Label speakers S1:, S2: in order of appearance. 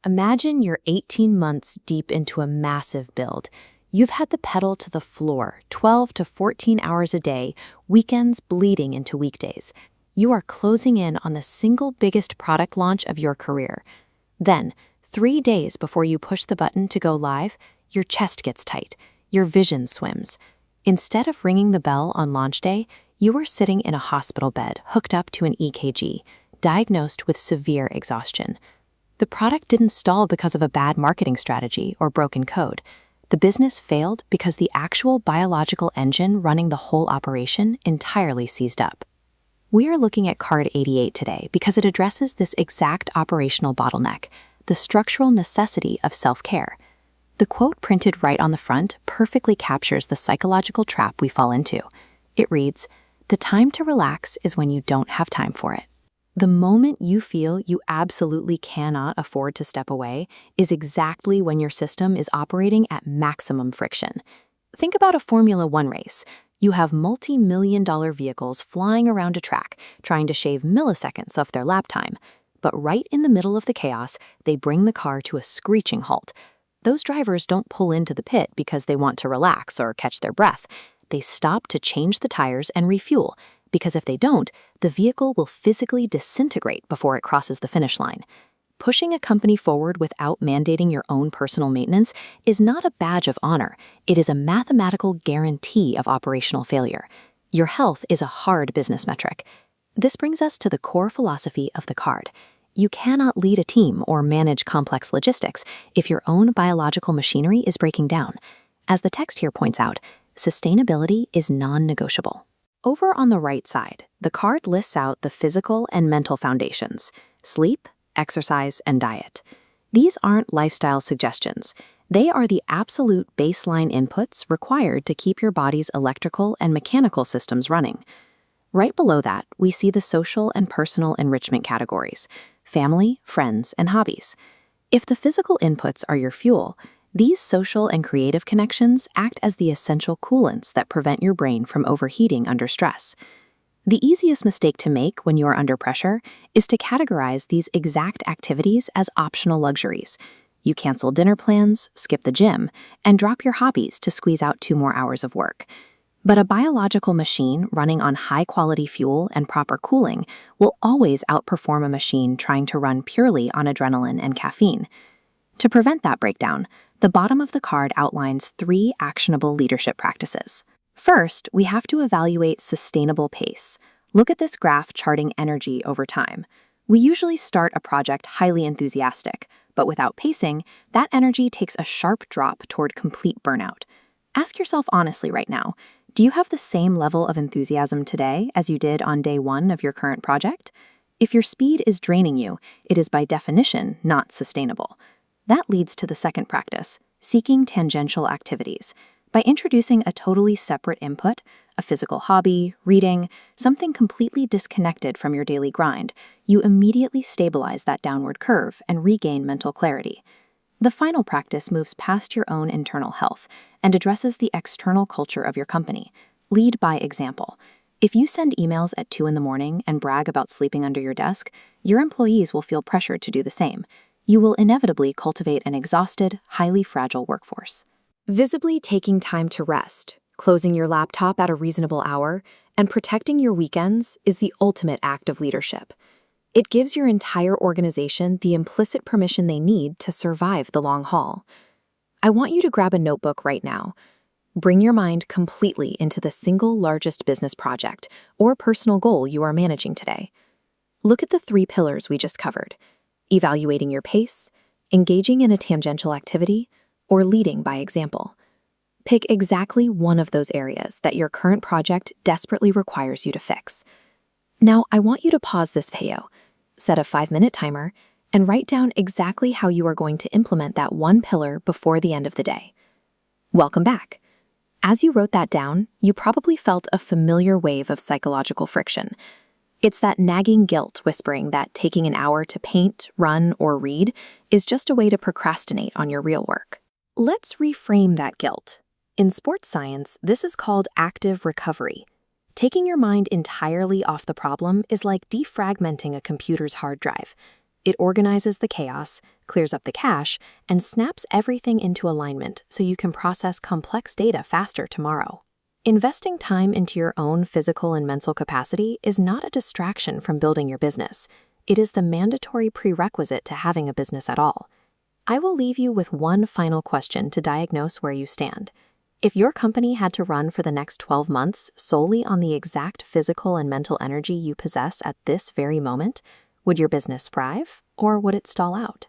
S1: Imagine you're 18 months deep into a massive build. You've had the pedal to the floor 12 to 14 hours a day, weekends bleeding into weekdays. You are closing in on the single biggest product launch of your career. Then, 3 days before you push the button to go live, your chest gets tight, your vision swims. Instead of ringing the bell on launch day, you are sitting in a hospital bed hooked up to an EKG, diagnosed with severe exhaustion. The product didn't stall because of a bad marketing strategy or broken code. The business failed because the actual biological engine running the whole operation entirely seized up. We are looking at Card 88 today because it addresses this exact operational bottleneck, the structural necessity of self-care. The quote printed right on the front perfectly captures the psychological trap we fall into. It reads, "The time to relax is when you don't have time for it." The moment you feel you absolutely cannot afford to step away is exactly when your system is operating at maximum friction. Think about a Formula One race. You have multi-million-dollar vehicles flying around a track, trying to shave milliseconds off their lap time. But right in the middle of the chaos, they bring the car to a screeching halt. Those drivers don't pull into the pit because they want to relax or catch their breath. They stop to change the tires and refuel, because if they don't, the vehicle will physically disintegrate before it crosses the finish line. Pushing a company forward without mandating your own personal maintenance is not a badge of honor. It is a mathematical guarantee of operational failure. Your health is a hard business metric. This brings us to the core philosophy of the card. You cannot lead a team or manage complex logistics if your own biological machinery is breaking down. As the text here points out, sustainability is non-negotiable. Over on the right side, the card lists out the physical and mental foundations: sleep, exercise, and diet. These aren't lifestyle suggestions. They are the absolute baseline inputs required to keep your body's electrical and mechanical systems running. Right below that, we see the social and personal enrichment categories: family, friends, and hobbies. If the physical inputs are your fuel, these social and creative connections act as the essential coolants that prevent your brain from overheating under stress. The easiest mistake to make when you are under pressure is to categorize these exact activities as optional luxuries. You cancel dinner plans, skip the gym, and drop your hobbies to squeeze out 2 more hours of work. But a biological machine running on high-quality fuel and proper cooling will always outperform a machine trying to run purely on adrenaline and caffeine. To prevent that breakdown, the bottom of the card outlines 3 actionable leadership practices. First, we have to evaluate sustainable pace. Look at this graph charting energy over time. We usually start a project highly enthusiastic, but without pacing, that energy takes a sharp drop toward complete burnout. Ask yourself honestly right now, do you have the same level of enthusiasm today as you did on day 1 of your current project? If your speed is draining you, it is by definition not sustainable. That leads to the second practice, seeking tangential activities. By introducing a totally separate input, a physical hobby, reading, something completely disconnected from your daily grind, you immediately stabilize that downward curve and regain mental clarity. The final practice moves past your own internal health and addresses the external culture of your company. Lead by example. If you send emails at 2 in the morning and brag about sleeping under your desk, your employees will feel pressured to do the same. You will inevitably cultivate an exhausted, highly fragile workforce. Visibly taking time to rest, closing your laptop at a reasonable hour, and protecting your weekends is the ultimate act of leadership. It gives your entire organization the implicit permission they need to survive the long haul. I want you to grab a notebook right now. Bring your mind completely into the single largest business project or personal goal you are managing today. Look at the 3 pillars we just covered: evaluating your pace, engaging in a tangential activity, or leading by example. Pick exactly one of those areas that your current project desperately requires you to fix. Now, I want you to pause this video, set a 5-minute timer, and write down exactly how you are going to implement that one pillar before the end of the day. Welcome back. As you wrote that down, you probably felt a familiar wave of psychological friction. It's that nagging guilt whispering that taking an hour to paint, run, or read is just a way to procrastinate on your real work. Let's reframe that guilt. In sports science, this is called active recovery. Taking your mind entirely off the problem is like defragmenting a computer's hard drive. It organizes the chaos, clears up the cache, and snaps everything into alignment so you can process complex data faster tomorrow. Investing time into your own physical and mental capacity is not a distraction from building your business. It is the mandatory prerequisite to having a business at all. I will leave you with one final question to diagnose where you stand. If your company had to run for the next 12 months solely on the exact physical and mental energy you possess at this very moment, would your business thrive or would it stall out?